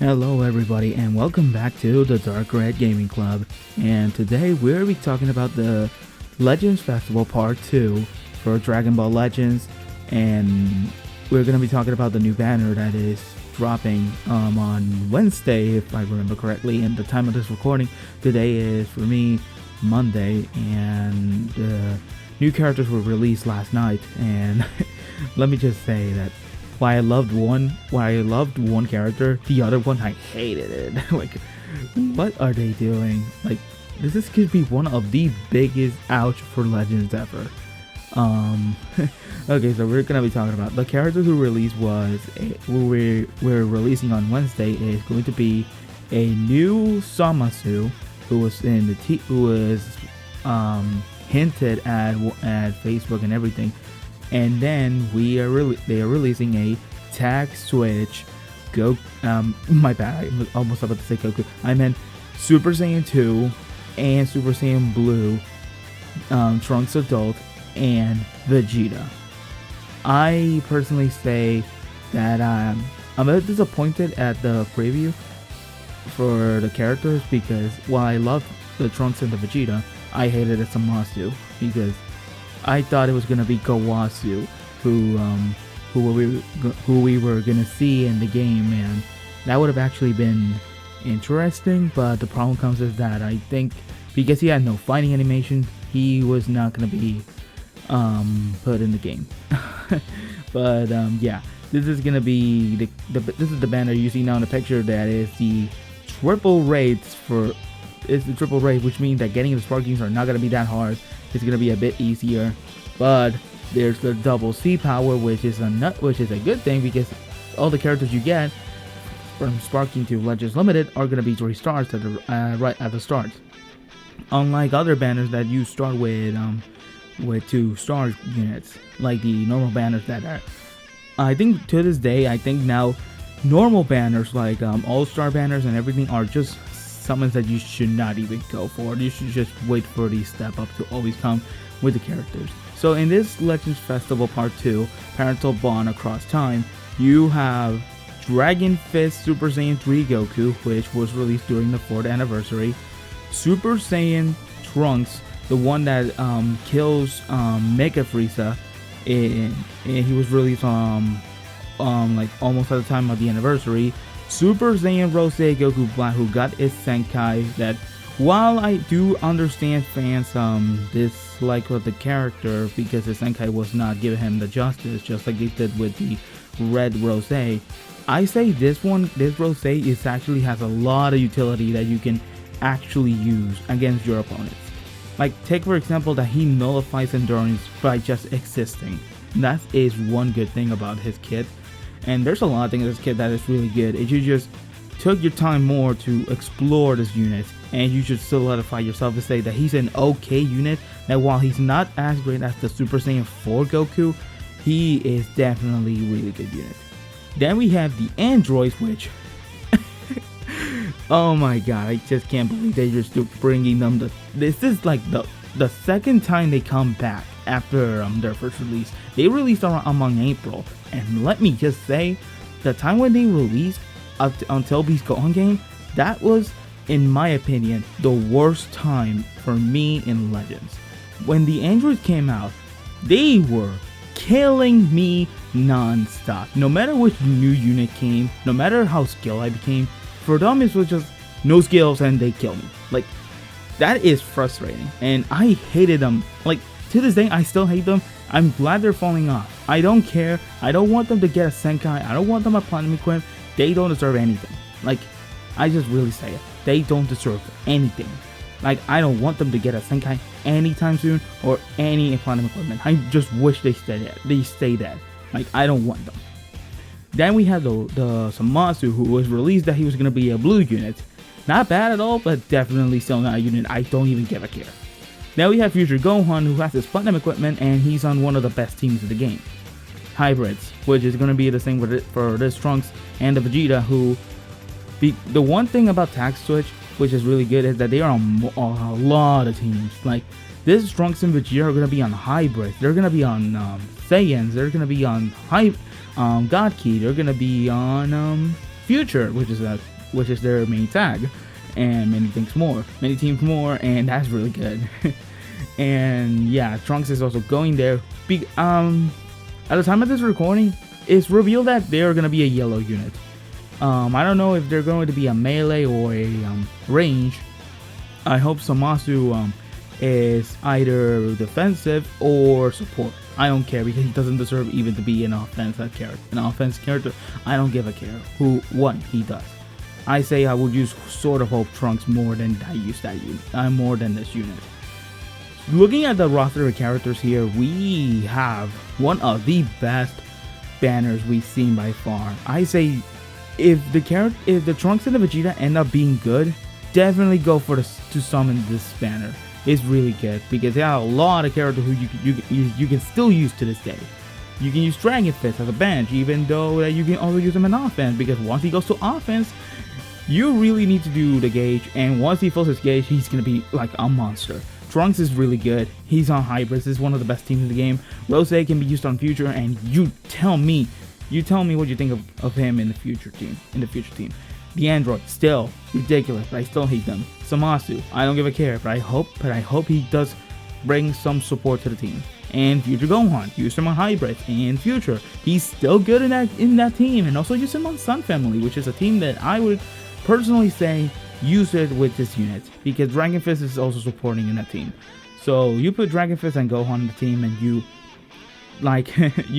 Hello everybody and welcome back to the Dark Red Gaming Club, and today we'll be talking about the Legends Festival Part 2 for Dragon Ball Legends, and we're going to be talking about the new banner that is dropping on Wednesday if I remember correctly, and the time of this recording today is for me Monday, and the new characters were released last night, and let me just say that While I loved one character, the other one I hated it. Like, what are they doing? Like, this could be one of the biggest ouch for Legends ever. Okay, so we're gonna be talking about the characters who we're releasing on Wednesday is going to be a new Zamasu who was hinted at Facebook and everything. And then they are releasing a tag switch my bad, I was almost about to say Goku. I meant Super Saiyan 2 and Super Saiyan Blue, Trunks Adult, and Vegeta. I personally say that I'm a bit disappointed at the preview for the characters, because while I love the Trunks and the Vegeta, I hated it Zamasu because I thought it was gonna be Kawasu, who we were gonna see in the game, and that would have actually been interesting. But the problem comes is that I think because he had no fighting animation, he was not gonna be put in the game. But yeah, this is gonna be this is the banner you see now in the picture. That is the triple raids which means that getting the Sparkings are not gonna be that hard. It's gonna be a bit easier, but there's the double C power, which is a good thing, because all the characters you get from Sparking to Legends Limited are gonna be 3 stars right at the start. Unlike other banners that you start with 2 star units, like the normal banners that are. I think to this day, now normal banners like all-star banners and everything are just summons that you should not even go for. You should just wait for the step up to always come with the characters. So in this Legends Festival Part 2, Parental Bond Across Time, you have Dragon Fist Super Saiyan 3 Goku, which was released during the 4th anniversary. Super Saiyan Trunks, the one that kills Mega Frieza, and he was released like almost at the time of the anniversary. Super Saiyan Rose Goku Black, who got his Senkai, that while I do understand fans dislike of the character because the Senkai was not giving him the justice, just like they did with the Red Rose, I say this Rose actually has a lot of utility that you can actually use against your opponents. Like, take for example that he nullifies endurance by just existing. That is one good thing about his kit. And there's a lot of things in this kit that is really good. If you just took your time more to explore this unit, and you should solidify yourself to say that he's an okay unit, that while he's not as great as the Super Saiyan 4 Goku, he is definitely a really good unit. Then we have the androids, which oh my god, I just can't believe they're just bringing them. This is like the second time they come back after their first release. They released among April, and let me just say, the time when they released until Beast Gohan game, that was, in my opinion, the worst time for me in Legends. When the androids came out, they were killing me non-stop. No matter which new unit came, no matter how skilled I became, for them it was just no skills and they kill me. Like, that is frustrating, and I hated them. Like, to this day, I still hate them. I'm glad they're falling off. I don't care. I don't want them to get a Senkai. I don't want them a Platinum Equip. They don't deserve anything. Like, I just really say it. They don't deserve anything. Like, I don't want them to get a Senkai anytime soon or any Platinum Equipment. I just wish they stay dead. Like, I don't want them. Then we have the Zamasu, who was released that he was going to be a blue unit. Not bad at all, but definitely still not a unit I don't even give a care. Now we have Future Gohan, who has his Platinum Equipment, and he's on one of the best teams of the game, Hybrids, which is going to be the same for this Trunks and the Vegeta, who... The one thing about Tag Switch, which is really good, is that they are on a lot of teams. Like, this Trunks and Vegeta are going to be on Hybrids, they're going to be on Saiyans, they're going to be on God Key, they're going to be on Future, which is their main tag, and many teams more, and that's really good. And yeah, Trunks is also going there. At the time of this recording, it's revealed that they are gonna be a yellow unit. I don't know if they're going to be a melee or a range. I hope Zamasu is either defensive or support. I don't care, because he doesn't deserve even to be an offensive character. I don't give a care what he does. I say I would use Sword of Hope Trunks more than I use that unit. More than this unit. Looking at the roster of characters here, we have one of the best banners we've seen by far. I say if the Trunks and the Vegeta end up being good, definitely go for to summon this banner. It's really good because there are a lot of characters who you can still use to this day. You can use Dragon Fist as a bench, even though you can also use him in offense, because once he goes to offense, you really need to do the gauge, and once he fills his gauge, he's gonna be like a monster. Trunks is really good. He's on Hybrids. This is one of the best teams in the game. Rose can be used on Future, and you tell me what you think of him in the future team. The android, still ridiculous, but I still hate them. Zamasu, I don't give a care, but I hope he does bring some support to the team. And Future Gohan, use him on Hybrids and Future. He's still good in that team, and also use him on Sun Family, which is a team that I would personally say use it with this unit, because Dragon Fist is also supporting in that team. So you put Dragon Fist and Gohan on the team, and you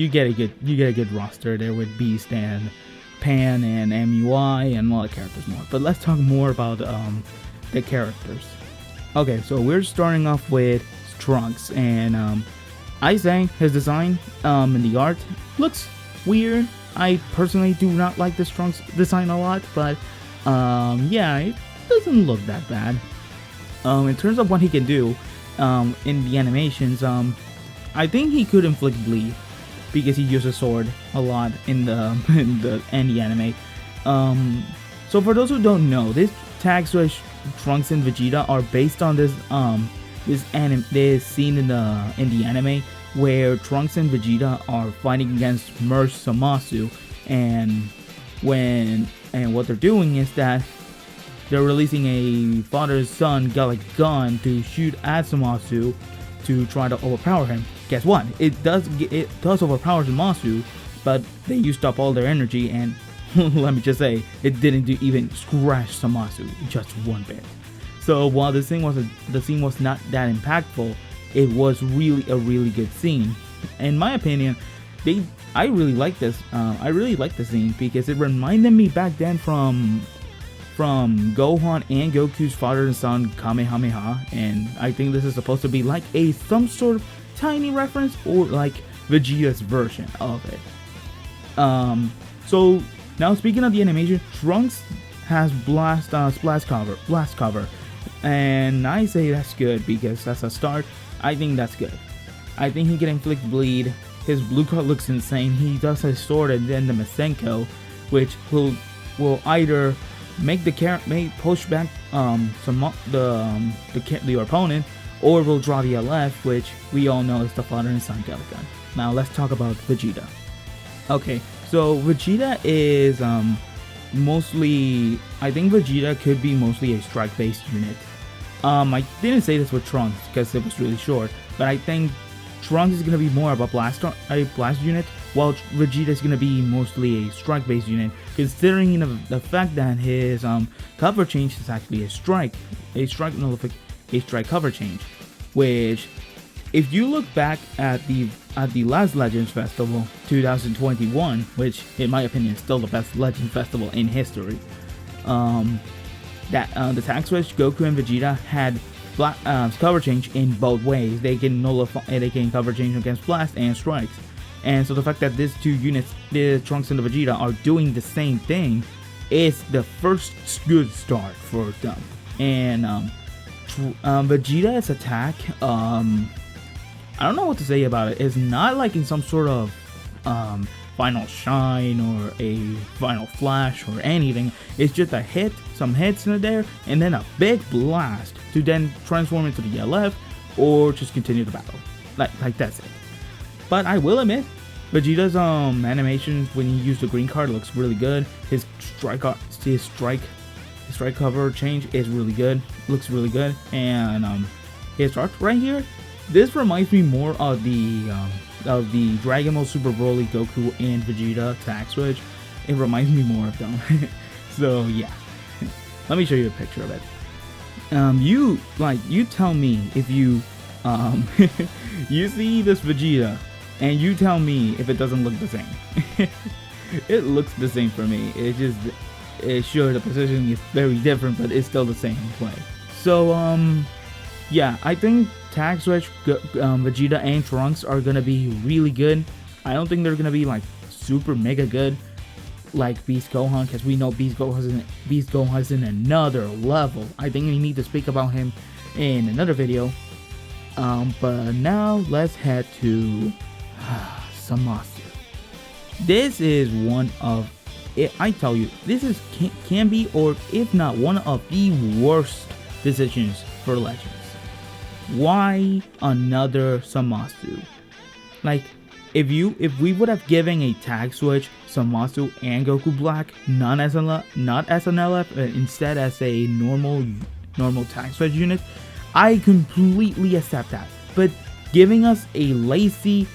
get a good roster there with Beast and Pan and MUI and a lot of characters more. But let's talk more about the characters. Okay, so we're starting off with Trunks, and I say his design in the art looks weird. I personally do not like this Trunks design a lot, but yeah, it doesn't look that bad. In terms of what he can do in the animations, I think he could inflict bleed, because he uses sword a lot in the anime. So for those who don't know, this tag switch Trunks and Vegeta are based on this scene in the anime where Trunks and Vegeta are fighting against Merge Zamasu, and what they're doing is that they're releasing a father-son Gallic gun to shoot at Zamasu to try to overpower him. Guess what? It does overpower Zamasu, but they used up all their energy, and let me just say, it didn't even scratch Zamasu just one bit. So while the scene was not that impactful, it was really a really good scene. In my opinion, I really like this. I really like the scene because it reminded me back then from Gohan and Goku's father and son Kamehameha, and I think this is supposed to be like some sort of tiny reference, or like Vegeta's version of it. So now speaking of the animation, Trunks has blast cover, and I say that's good because that's a start. I think that's good. I think he can inflict bleed. His blue card looks insane. He does his sword and then the Masenko, which will either make push back the opponent, or will draw the LF, which we all know is the father and son Gallic gun. Now let's talk about Vegeta. Okay, so Vegeta is I think Vegeta could be mostly a strike-based unit. I didn't say this with Trunks because it was really short, but I think Trunks is going to be more of a blast unit, while Vegeta is going to be mostly a strike-based unit, considering the fact that his cover change is actually a strike cover change, which, if you look back at the last Legends Festival 2021, which in my opinion is still the best Legends Festival in history, the tag switch Goku and Vegeta had cover change in both ways. They can cover change against blast and strikes, and so the fact that these two units, the Trunks and the Vegeta, are doing the same thing is the first good start for them. And Vegeta's attack, I don't know what to say about it. It's not like in some sort of final shine or a final flash or anything. It's just a hit, some hits in there, and then a big blast to then transform into the LF or just continue the battle. Like that's it. But I will admit, Vegeta's animation when he used the green card looks really good. His strike cover change is really good. Looks really good. And his art right here, this reminds me more of the Dragon Ball Super Broly Goku and Vegeta attack switch. It reminds me more of them. So yeah, let me show you a picture of it. You tell me if you you see this Vegeta, and you tell me if it doesn't look the same. It looks the same for me. Sure, the positioning is very different, but it's still the same play. So yeah, I think Tag Switch, Vegeta and Trunks are gonna be really good. I don't think they're gonna be like super mega good like Beast Gohan, because we know Beast Gohan's in another level. I think we need to speak about him in another video. But now let's head to Zamasu. This is one of I tell you, this is can be, or if not, one of the worst decisions for Legends. Why another Zamasu? Like, if we would have given a tag switch Zamasu and Goku Black, not as an LF, instead as a normal tag switch unit, I completely accept that. But giving us a lazy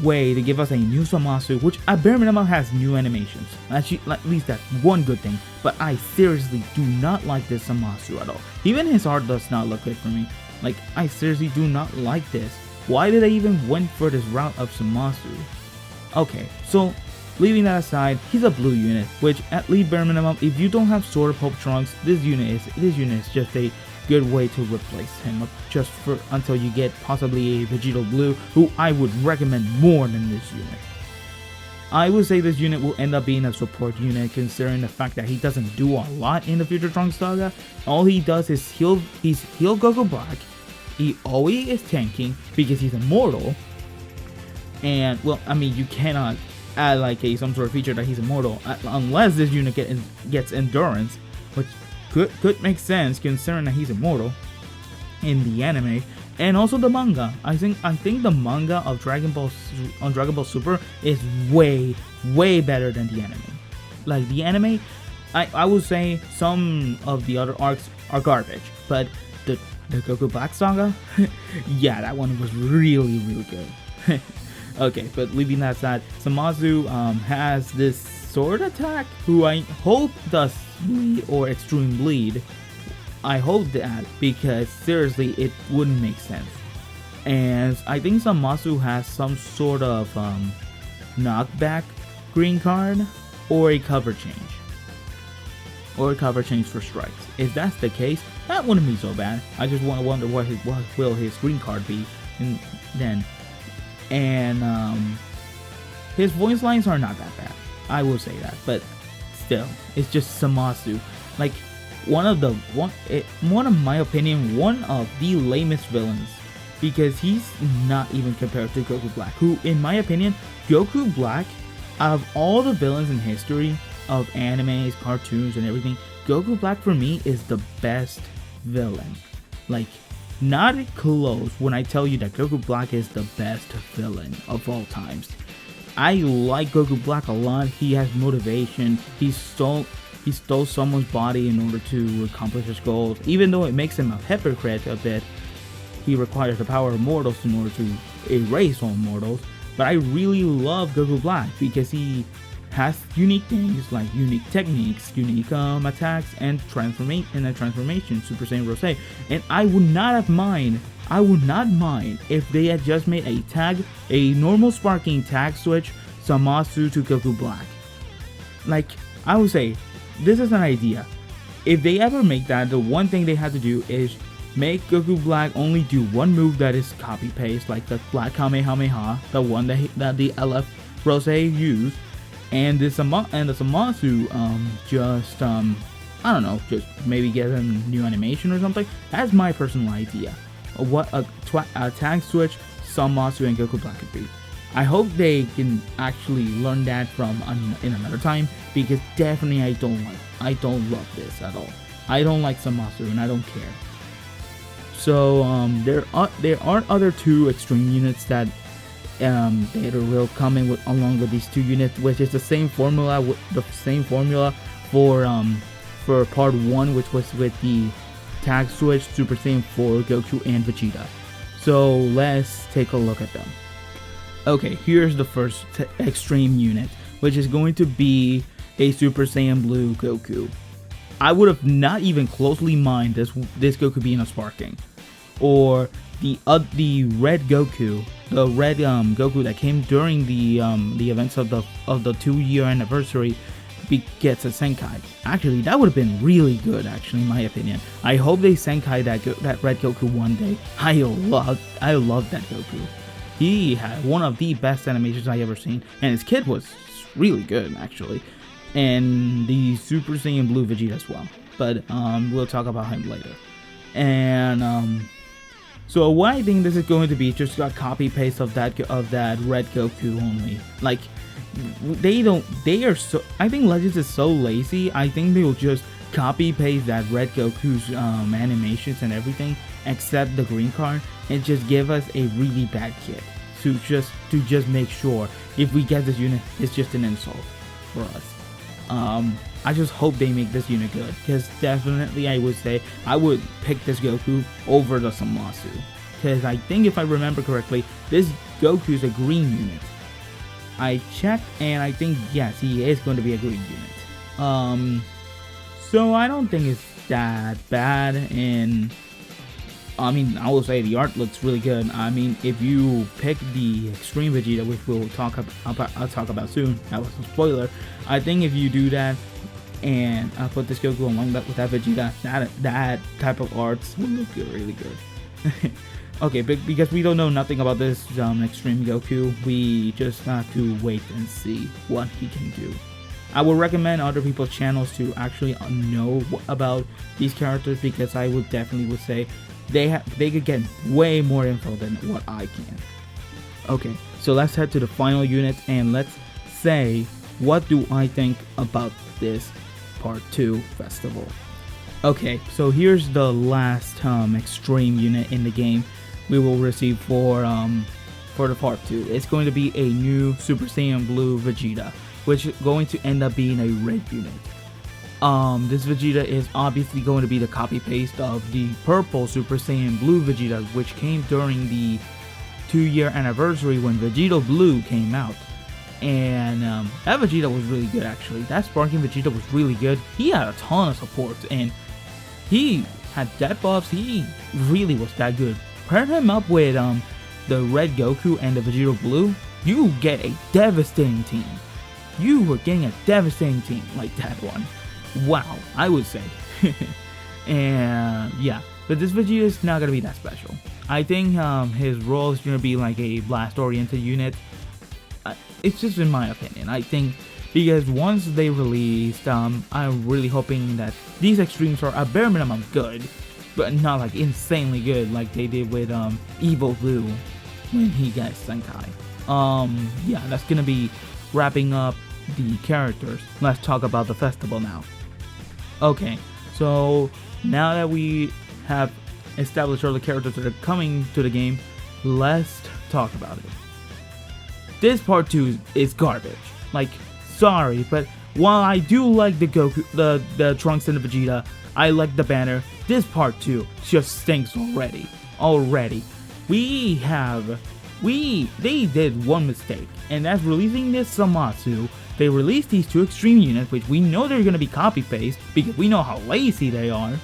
way to give us a new Zamasu, which at bare minimum has new animations, actually, at least that's one good thing, but I seriously do not like this Zamasu at all. Even his art does not look good for me. Like, I seriously do not like this. Why did I even went for this route of Zamasu? Okay, so leaving that aside, he's a blue unit, which at least bare minimum, if you don't have Sword of Hope Trunks, this unit is just a good way to replace him just for until you get possibly a Vegeta Blue, who I would recommend more than this unit. I would say this unit will end up being a support unit, considering the fact that he doesn't do a lot in the Future Trunks saga. All he does is heal Goku Black. He always is tanking because he's immortal. And well, I mean, you cannot add like some sort of feature that he's immortal unless this unit gets endurance, which could make sense considering that he's immortal in the anime. And also the manga. I think the manga of Dragon Ball Super is way better than the anime. Like the anime, I would say some of the other arcs are garbage, but the Goku Black saga, yeah, that one was really good. Okay, but leaving that aside, Zamasu has this sword attack, who I hope does bleed or extreme bleed. I hope that, because seriously, it wouldn't make sense. And I think Zamasu has some sort of knockback green card or a cover change. Or a cover change for strikes. If that's the case, that wouldn't be so bad. I just want to wonder what will his green card be then. And his voice lines are not that bad, I will say that, but still, it's just Zamasu. Like, one of my opinion, one of the lamest villains, because he's not even compared to Goku Black, who, in my opinion, Goku Black, out of all the villains in history of animes, cartoons, and everything, Goku Black for me is the best villain. Like, not close when I tell you that Goku Black is the best villain of all times. I like Goku Black a lot. He has motivation. He stole someone's body in order to accomplish his goals. Even though it makes him a hypocrite a bit, he requires the power of mortals in order to erase all mortals. But I really love Goku Black because he has unique things like unique techniques, unique attacks, and transformation, Super Saiyan Rose. And I would not mind if they had just made a normal sparking tag switch Zamasu to Goku Black. Like, I would say, this is an idea. If they ever make that, the one thing they have to do is make Goku Black only do one move that is copy paste, like the Black Kamehameha, the one that the LF Rose used. And the Zamasu, I don't know, just maybe get a new animation or something. That's my personal idea of what a tag switch Zamasu and Goku Black could be. I hope they can actually learn that in another time, because definitely I don't love this at all. I don't like Zamasu and I don't care. So there are other two extreme units that They will come in along with these 2 units, which is the same formula. For part 1, which was with the Tag Switch, Super Saiyan 4, Goku, and Vegeta. So let's take a look at them. Okay, here's the first extreme unit, which is going to be a Super Saiyan Blue Goku. I would have not even closely mind this Goku being a Sparking, or the red Goku, Goku that came during the events of the 2-year anniversary, gets a Senkai. Actually, that would have been really good. Actually, in my opinion, I hope they Senkai that red Goku one day. I love that Goku. He had one of the best animations I ever seen, and his kid was really good actually. And the Super Saiyan Blue Vegeta as well, but we'll talk about him later. And so what I think this is going to be just a copy paste of that red Goku only. Like I think Legends is so lazy. I think they will just copy paste that red Goku's animations and everything except the green card, and just give us a really bad kit to just make sure if we get this unit, it's just an insult for us. I just hope they make this unit good, because definitely I would say I would pick this Goku over the Zamasu, because I think if I remember correctly, this Goku is a green unit. I checked, and I think yes, he is going to be a green unit. So I don't think it's that bad, and I mean, I will say the art looks really good. I mean, if you pick the Extreme Vegeta, which I'll talk about soon, that was a spoiler. I think if you do that and put this Goku along with that Vegeta, that type of arts will look really good. Okay, but because we don't know nothing about this Extreme Goku, we just have to wait and see what he can do. I would recommend other people's channels to actually know about these characters, because I would definitely say they could get way more info than what I can. Okay, so let's head to the final unit, and let's say what do I think about this part 2 festival. Okay, so here's the last extreme unit in the game we will receive for the part 2. It's going to be a new Super Saiyan Blue Vegeta, which is going to end up being a red unit. This Vegeta is obviously going to be the copy paste of the purple Super Saiyan Blue Vegeta, which came during the 2-year anniversary when Vegeta Blue came out. And that Vegeta was really good actually. That Sparking Vegeta was really good. He had a ton of support, and he had death buffs. He really was that good. Pair him up with the red Goku and the Vegeta Blue, you get a devastating team. You were getting a devastating team like that one. Wow, I would say. And yeah, but this Vegeta is not gonna be that special. I think his role is gonna be like a blast oriented unit. It's just in my opinion. I think because once they released, I'm really hoping that these extremes are a bare minimum good, but not like insanely good like they did with Evil Blue when he got Senkai. Yeah, that's gonna be wrapping up the characters. Let's talk about the festival now. Okay, so now that we have established all the characters that are coming to the game, let's talk about it. This part 2 is garbage. Like, sorry, but while I do like the Goku, the Trunks and the Vegeta, I like the banner, this part 2 just stinks already. They did one mistake, and that's releasing this Zamasu. They released these 2 extreme units, which we know they're going to be copy-paste, because we know how lazy they are.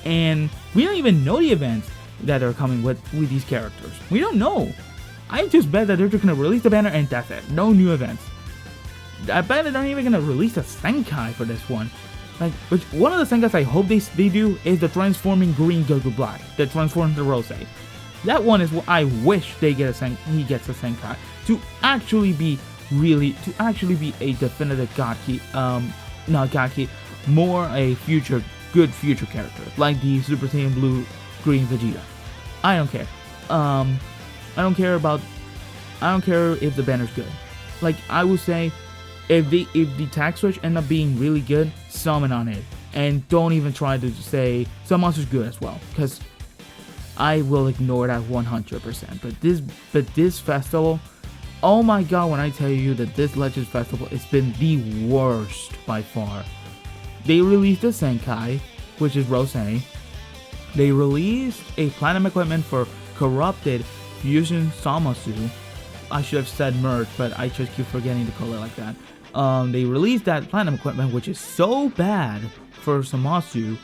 And we don't even know the events that are coming with these characters. We don't know. I just bet that they're just going to release the banner and that's it. No new events. I bet they're not even going to release a Senkai for this one. Like, which one of the Senkais I hope they do is the transforming green Goku Black, that transforms the Rose. That one is what I wish he gets a Senkai to actually be a definitive Godki, not Godki, more a good future character, like the Super Saiyan Blue Green Vegeta. I don't care. I don't care if the banner's good. Like, I would say, if the tag switch end up being really good, summon on it, and don't even try to say Zamasu's good as well, because I will ignore that 100%. But this festival, Oh my god, when I tell you that this Legends Festival has been the worst by far. They released a Senkai, which is Rose. They released a Platinum equipment for Corrupted Fusion Zamasu. I should have said merge, but I just keep forgetting to call it like that. They released that Platinum equipment, which is so bad for Zamasu.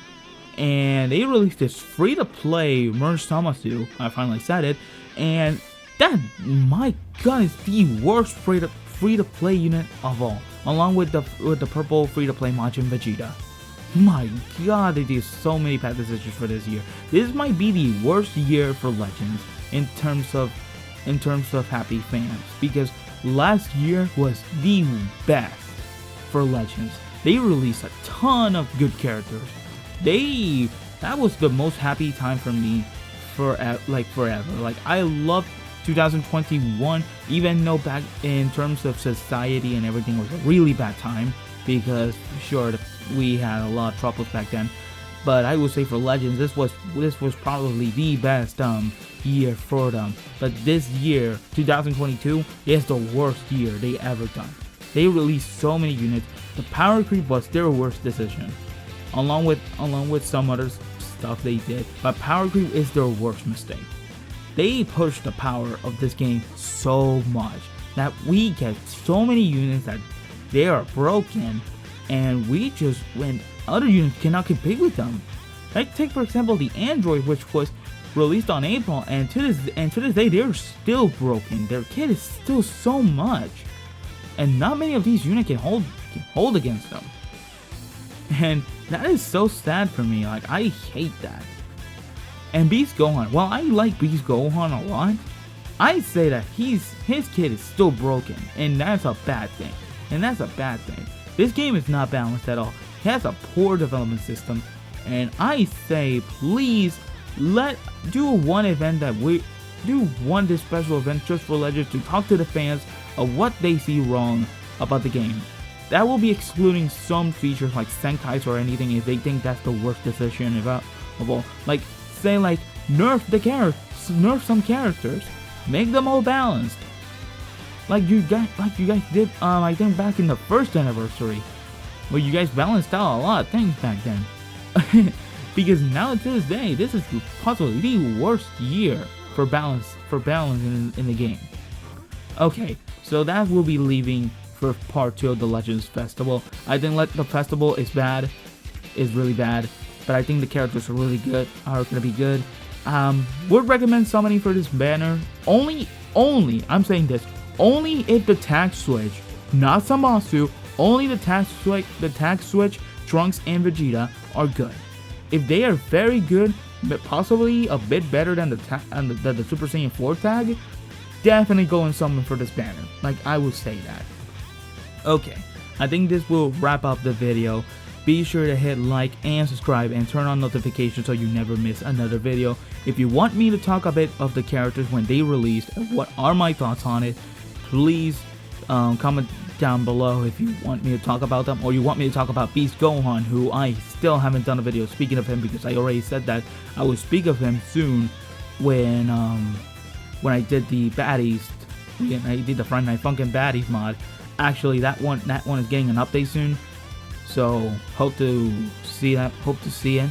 And they released this free-to-play merge Zamasu. I finally said it. And that, my god, is the worst free-to-play unit of all. Along with the purple free-to-play Majin Vegeta. My god, they did so many bad decisions for this year. This might be the worst year for Legends in terms of happy fans, because last year was the best for Legends. They released a ton of good characters. That was the most happy time for me forever. Like I loved 2021, even though back in terms of society and everything was a really bad time, because sure we had a lot of troubles back then. But I would say for Legends, this was probably the best year for them. But this year, 2022, is the worst year they ever done. They released so many units. The power creep was their worst decision, along with some other stuff they did. But power creep is their worst mistake. They pushed the power of this game so much that we get so many units that they are broken, and when other units cannot compete with them. Like take for example the Android, which was released on April, and to this day they're still broken. Their kit is still so much, and not many of these units can hold against them. And that is so sad for me. Like I hate that. And Beast Gohan, while I like Beast Gohan a lot, I say that his kit is still broken, and that's a bad thing. This game is not balanced at all. It has a poor development system, and I say please do one this special event just for Legends to talk to the fans of what they see wrong about the game. That will be excluding some features like Senkais or anything if they think that's the worst decision of all. Like say nerf some characters, make them all balanced. Like you guys did, I think back in the first anniversary, where you guys balanced out a lot of things back then. Because now to this day, this is possibly the worst year for balance in the game. Okay, so that will be leaving for part 2 of the Legends Festival. I think the festival is really bad, but I think the characters are gonna be good. Would recommend summoning for this banner only. I'm saying this. Only if the tag switch, not Zamasu, only the tag switch, Trunks and Vegeta are good. If they are very good, but possibly a bit better than the Super Saiyan 4 tag, definitely go and summon for this banner. Like I would say that. Okay, I think this will wrap up the video. Be sure to hit like and subscribe and turn on notifications so you never miss another video. If you want me to talk a bit of the characters when they released and what are my thoughts on it, please comment down below if you want me to talk about them, or you want me to talk about Beast Gohan, who I still haven't done a video speaking of him, because I already said that I will speak of him soon when I did the baddies, when I did the Friday Night Funkin' Baddies mod. Actually, that one is getting an update soon, so hope to see it,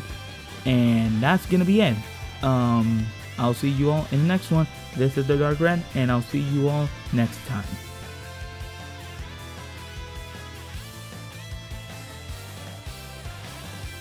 and that's gonna be it. I'll see you all in the next one. This is the Dark Red, and I'll see you all next time.